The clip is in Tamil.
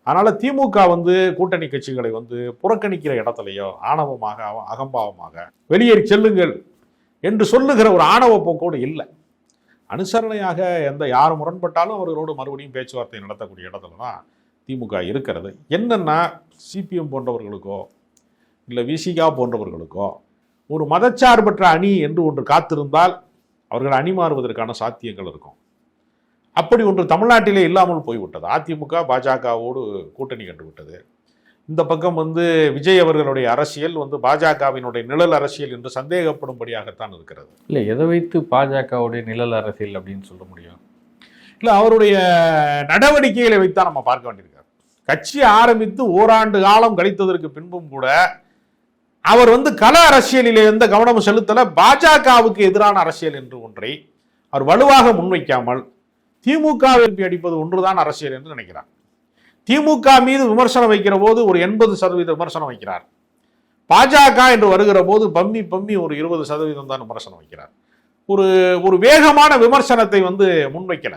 அதனால திமுக கூட்டணி கட்சிகளை புறக்கணிக்கிற இடத்துலையோ ஆணவமாக அகம்பாவமாக வெளியேறி செல்லுங்கள் என்று சொல்லுகிற ஒரு ஆணவ போக்கோடு இல்லை. அனுசரணையாக யார் முரண்பட்டாலும் அவர்களோடு மறுபடியும் பேச்சுவார்த்தை நடத்தக்கூடிய இடத்துல தான் திமுக இருக்கிறது. என்னன்னா சிபிஎம் போன்றவர்களுக்கோ இல்லை விசிகா போன்றவர்களுக்கோ ஒரு மதச்சார்பற்ற அணி என்று ஒன்று காத்திருந்தால் அவர்கள் அணி மாறுவதற்கான சாத்தியங்கள் இருக்கும். அப்படி ஒன்று தமிழ்நாட்டிலே இல்லாமல் போய்விட்டது. அதிமுக பாஜகவோடு கூட்டணி கண்டுவிட்டது. இந்த பக்கம் விஜய் அவர்களுடைய அரசியல் பாஜகவினுடைய நிழல் அரசியல் என்று சந்தேகப்படும்படியாகத்தான் இருக்கிறது. இல்லை, எதை வைத்து பாஜகவுடைய நிழல் அரசியல் அப்படின்னு சொல்ல முடியும்? இல்லை, அவருடைய நடவடிக்கைகளை வைத்தான் நம்ம பார்க்க வேண்டியிருக்காரு. கட்சி ஆரம்பித்து ஓராண்டு காலம் கழித்ததற்கு பின்பும் கூட அவர் கள அரசியலிலே எந்த கவனமும் செலுத்தல. பாஜகவுக்கு எதிரான அரசியல் என்று ஒன்றை அவர் வலுவாக முன்வைக்காமல் திமுகவை அடிப்பது ஒன்றுதான் அரசியல் என்று நினைக்கிறார். திமுக மீது விமர்சனம் வைக்கிற போது ஒரு 80% விமர்சனம் வைக்கிறார். பாஜக என்று வருகிற போது பம்மி ஒரு 20% தான் விமர்சனம் வைக்கிறார். ஒரு வேகமான விமர்சனத்தை முன்வைக்கல.